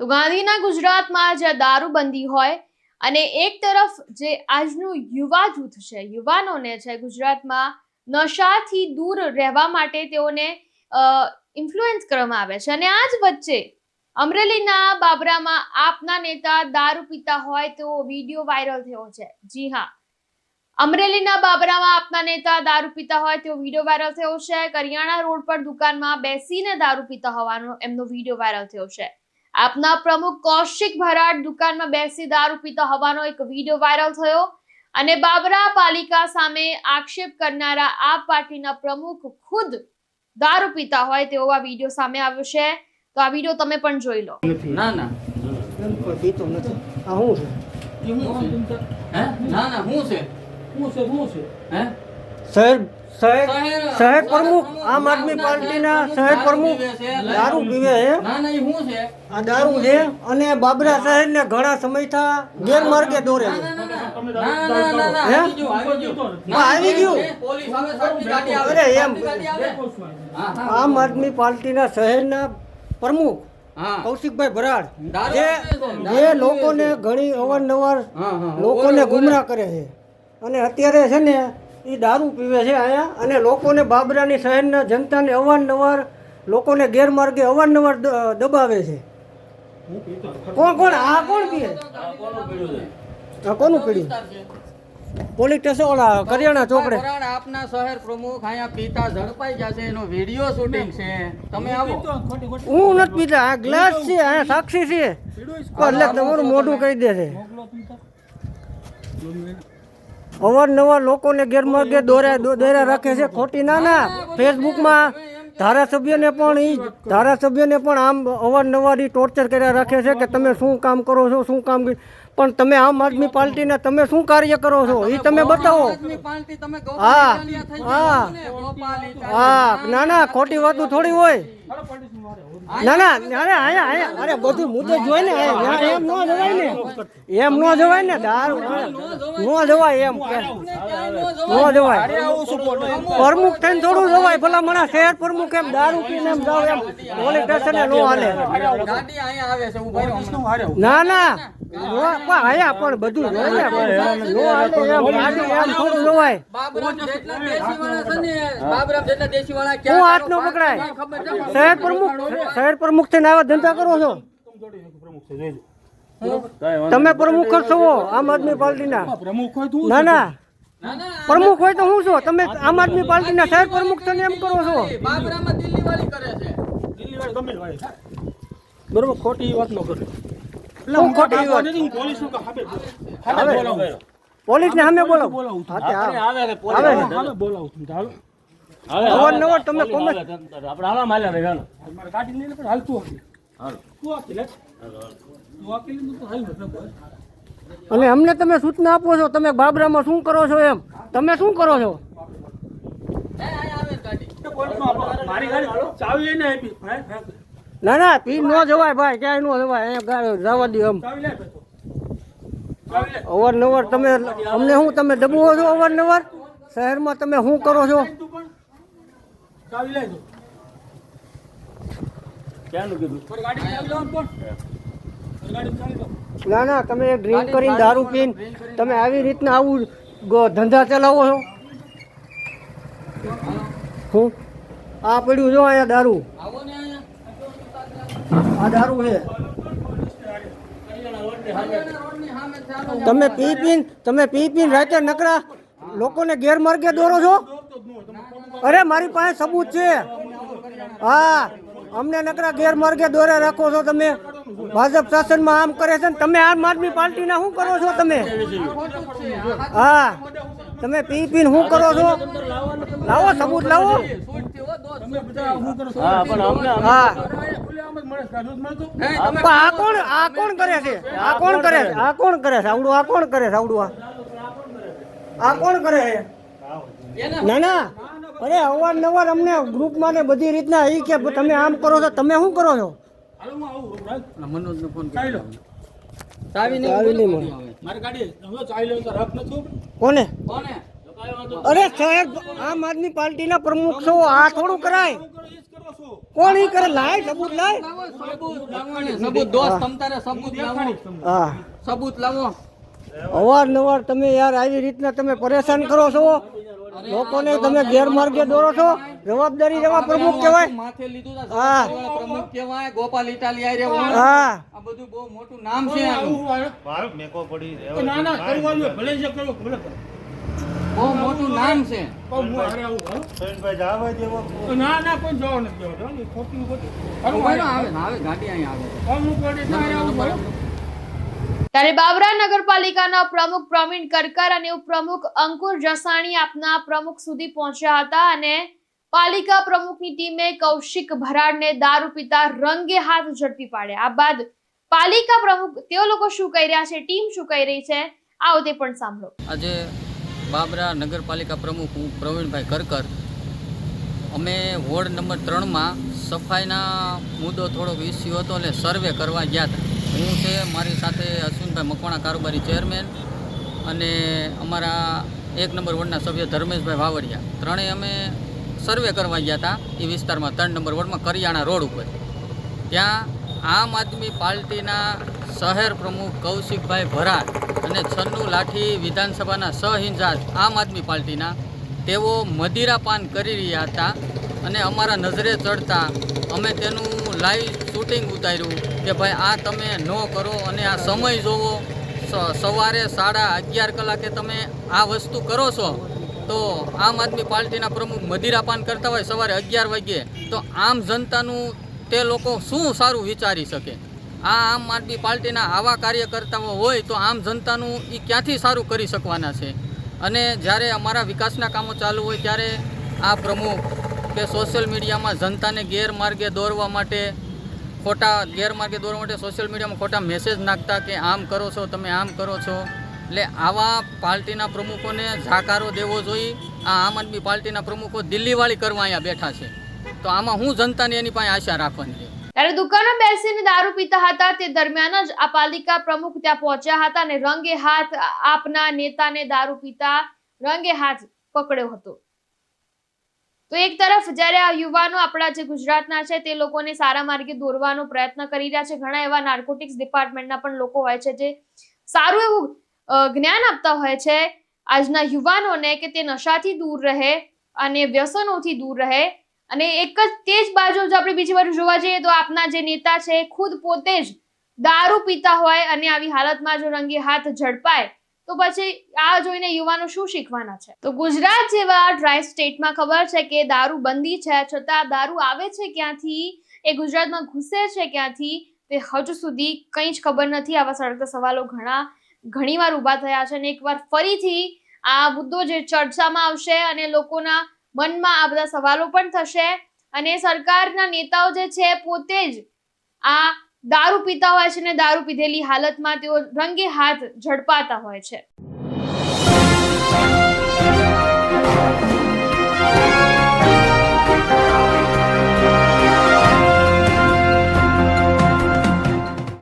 તો ગાંધીના ગુજરાતમાં જ્યાં દારૂબંધી હોય અને એક તરફ જે આજનું યુવા જૂથ છે, યુવાનોને છે ગુજરાતમાં નશાથી દૂર રહેવા માટે તેઓને ઇન્ફ્લુઅન્સ કરવામાં આવે છે અને આ જ વચ્ચે અમરેલીના બાબરામાં આપના નેતા દારૂ પીતા હોય તેવો વિડીયો વાયરલ થયો છે। જી હા, અમરેલીના બાબરામાં આપના નેતા દારૂ પીતા હોય તેવો વિડીયો વાયરલ થયો છે। કરિયાણા રોડ પર દુકાનમાં બેસીને દારૂ પીતા હોવાનો એમનો વિડીયો વાયરલ થયો છે। આપના પ્રમુખ કૌશિક ભરાડ દુકાનમાં બેસી દારૂ પીતા હોવાનો એક વિડીયો વાયરલ થયો અને બાબરા પાલિકા સામે આક્ષેપ કરનારા આપ પાર્ટીના પ્રમુખ ખુદ દારૂ પીતા હોય તેવો આ વિડીયો સામે આવ્યો છે। તો આ વિડીયો તમે પણ જોઈ લો। ના ના પીતો નથી। આ હું છે? હે ના ના હું છે હે શહેર પ્રમુખ આમ આદમી પાર્ટીના શહેર પ્રમુખ દારૂ પીવે છે। ના ના એ હું છે આ દારૂ છે અને બાબરા શહેરને ઘણા સમયથી ગેરમાર્ગે દોરે છે। આવી ગયું પોલીસ આવે સાચી ગાડી આવે અરે એમ ગાડી આવે આમ આદમી પાર્ટીના શહેરના પ્રમુખ કૌશિકભાઈ ભરાડ જે લોકોને ઘણી અવારનવાર લોકોને ગુમરાહ કરે છે અને અત્યારે છે ને એ દારૂ પીવે છે અહીંયા અને લોકોને બાબરાની શહેરના જનતાને અવારનવાર લોકોને ગેરમાર્ગે અવારનવાર દબાવે છે। કોણ આ કોણ પીએ? આ કોનું પીડ્યું? પોલીસ સ્ટેશન ઓલા કરિયાણા ચોકડે આપના શહેર પ્રમુખ અહીંયા પીતા ઝડપાઈ જશે, એનો વિડિયો શૂટિંગ છે। તમે આવો। હું નથી પીતા, આ ગ્લાસ છે, અહીંયા સાક્ષી છે એટલે તમારું મોઢું કહી દે છે। અવારનવાર લોકોને ગેરમાર્ગે દોર્યા રાખે છે ખોટી। ના ફેસબુકમાં ધારાસભ્યને પણ આમ અવારનવાર ટોર્ચર કર્યા રાખે છે કે તમે શું કામ કરો છો, શું કામ, પણ તમે આમ આદમી પાર્ટીના તમે શું કાર્ય કરો છો એ તમે બતાવો। ના ખોટી વાતો થોડી હોય। ના અરે બધું મુદ્દે જોઈ ને એમ ન જવાય ને, એમ ન જવાય ને, દારૂ ન જવાય, એમ કે ન જવાય। પ્રમુખ થઈને થોડું જવાય, ભલા મને શહેર પ્રમુખ એમ દારૂ પીને એમ જાવ એમ પોલીસ સ્ટેશને ન હાલે। ના આયા પણ બધું જોઈ ને નો હાલે એમ ગાડી એમ થોડું જવાય। હું હાથ નો પકડાય। શહેર પ્રમુખ થઈને આવા ધંધા કરો છો? તમે પ્રમુખ જ છો આમ આદમી પાર્ટીના? ના પ્રમુખ હોય તો હું છો? તમે આમ આદમી પાર્ટીના શહેર પ્રમુખ થઈને એમ કરો છો? બરોબર, ખોટી વાત ન કરો। પોલીસ ને સામે બોલો। અવારનવાર તમે અને અમને તમે સૂચના આપો છો તમે બાબરામાં શું કરો છો, એમ તમે શું કરો છો? ના પી ન જવાય ભાઈ, ક્યાંય ન જવાય, અહીંયા જવા દો એમ। અવારનવાર તમે અમને શું તમે દબાવો છો? અવારનવાર શહેરમાં તમે શું કરો છો? ના તમે ડ્રિંક કરીને દારૂ પીને તમે આવી રીતના આવું ધંધા ચલાવો છો? હું આ પડ્યું જો અહીંયા દારૂ, આ દારૂ છે। તમે પી પીને રાતે નકરા લોકોને ગેરમાર્ગે દોરો છો? અરે મારી પાસે સબૂત છે। હા, અમને નકરા ગેરમાર્ગે દોરે રાખો છો તમે। ભાજપ શાસનમાં આમ કરે છે ને તમે આમ આદમી પાર્ટીના શું કરો છો તમે? હા, તમે પી પીને શું કરો છો? લાવો સબૂત લાવો। હા આ કોણ કરે છે? આ કોણ કરે છે? આવડું આ કોણ કરે છે? આ કોણ કરે છે? ના અરે અવારનવાર અમને ગ્રુપમાં ને બધી રીતના એ કે તમે આમ કરો છો, તમે શું કરો છો? કોને? અરે સાહેબ આમ આદમી પાર્ટીના પ્રમુખ છો, આ થોડું કરાય? કોણ ઈ કરે? લાય સબૂત લાય. સબૂત દોસ્ત તમ તારે સબૂત લાવો. હા, સબૂત લાવો. અવારનવાર તમે યાર આવી રીતના તમે પરેશાન કરો છો, લોકોને તમે ગેરમાર્ગે દોરો છો. જવાબદારી જેવા પ્રમુખ કહેવાય. માથે લીધું તા હા. જવાબદારીવાળા પ્રમુખ કહેવાય. ગોપાલ ઇટાલિયા રે ઓણ. હા, આ બધું બહુ મોટું નામ છે આનું. બહુ મોટું નામ છે. ઉભા રહો, આવે ગાડી અહીંયા આવે. ત્યારે બાબરા નગરપાલિકાના પ્રમુખ પ્રવીણ કરકર અને ઉપપ્રમુખ અંકુર જસાણી આપના પ્રમુખ સુધી પહોંચ્યા હતા અને પાલિકા પ્રમુખની ટીમે કૌશિક ભરાડને દારૂ પીતા રંગે હાથ ઝડપી પાડ્યા. આ બાદ પાલિકા પ્રમુખ તેઓ લોકો શું કહી રહ્યા છે, ટીમ શું કહી રહી છે, આવો તે પણ સાંભળો. આજે બાબરા નગરપાલિકા પ્રમુખ હું પ્રવીણભાઈ કરકર, અમે વોર્ડ નંબર 3માં સફાઈના મુદ્દો થોડોક ઇસ્યુ હતો એટલે સર્વે કરવા ગયા હતા. હું છે, મારી સાથે અશ્વિનભાઈ મકવાણા કારોબારી ચેરમેન અને અમારા 1 નંબર વોર્ડના સભ્ય ધર્મેશભાઈ વાવડિયા, ત્રણેય અમે સર્વે કરવા ગયા હતા એ વિસ્તારમાં 3 નંબર વોર્ડમાં કરિયાણા રોડ ઉપર. ત્યાં આમ આદમી પાર્ટીના શહેર પ્રમુખ કૌશિકભાઈ ભરાડ અને છન્નુ લાઠી વિધાનસભાના સહ-ઇન્ચાર્જ આમ આદમી પાર્ટીના તેઓ મદિરાપાન કરી રહ્યા હતા અને અમારા નજરે ચડતા અમે તેનું લાઈવ શૂટિંગ ઉતાર્યું કે ભાઈ આ તમે ન કરો અને આ સમય જોવો. સવારે 11:30 કલાકે તમે આ વસ્તુ કરો છો તો આમ આદમી પાર્ટીના પ્રમુખ મદિરાપાન કરતા હોય સવારે 11 વાગ્યે તો આમ જનતાનું તે લોકો શું સારું વિચારી શકે? આ આમ આદમી પાર્ટીના આવા કાર્યકર્તાઓ હોય તો આમ જનતાનું એ ક્યાંથી સારું કરી શકવાના છે? અને જ્યારે અમારા વિકાસના કામો ચાલુ હોય ત્યારે આ પ્રમુખ કે સોશિયલ મીડિયામાં જનતાને ગેરમાર્ગે દોરવા માટે સોશિયલ મીડિયામાં ખોટા મેસેજ નાખતા કે આમ કરો છો, તમે આમ કરો છો. એટલે આવા પાર્ટીના પ્રમુખોને જાકારો દેવો જોઈએ. આ આમ આદમી પાર્ટીના પ્રમુખો દિલ્હીવાળી કરવા અહીંયા બેઠા છે તો આમાં હું જનતાની એની પાસે આશા રાખવાની છે. ત્યારે દુકાનમાં બેસીને દારૂ પીતા હતા તે દરમિયાન જ આ પાલિકા પ્રમુખ ત્યાં પહોંચ્યા હતા અને રંગે હાથ આપના નેતાને દારૂ પીતા રંગે હાથ પકડ્યો હતો. તો એક તરફ જ્યારે આ યુવાનો આપણા જે ગુજરાતના છે તે લોકોને સારા માર્ગે દોરવાનો પ્રયત્ન કરી રહ્યા છે, ઘણા એવા નાર્કોટિક્સ ડિપાર્ટમેન્ટના પણ લોકો હોય છે જે સારું એવું જ્ઞાન આપતા હોય છે આજના યુવાનોને કે તે નશાથી દૂર રહે અને વ્યસનોથી દૂર રહે. અને એક જ તે જ બાજુ જો આપણે બીજી બાજુ જોવા જઈએ તો આપના જે નેતા છે ખુદ પોતે જ દારૂ પીતા હોય અને આવી હાલતમાં જો રંગે હાથ ઝડપાય તો પછી આ જોઈને યુવાનો શું શીખવાના છે? તો ગુજરાત જેવા ડ્રાય સ્ટેટમાં ખબર છે કે દારૂ બંધી છે, છતાં દારૂ આવે છે ક્યાંથી, એ ગુજરાતમાં ઘૂસે છે ક્યાંથી, તે હજુ સુધી કંઈ જ ખબર નથી. આવા સળગતા સવાલો ઘણી વાર ઊભા થયા છે અને એકવાર ફરીથી આ મુદ્દો જે ચર્ચામાં આવશે અને લોકોના મનમાં આ બધા સવાલો પણ થશે અને સરકારના નેતાઓ જે છે પોતે જ આ દારૂ પીતા હોય છે ને દારૂ પીધેલી હાલતમાં તેઓ રંગે હાથ ઝડપાતા હોય છે.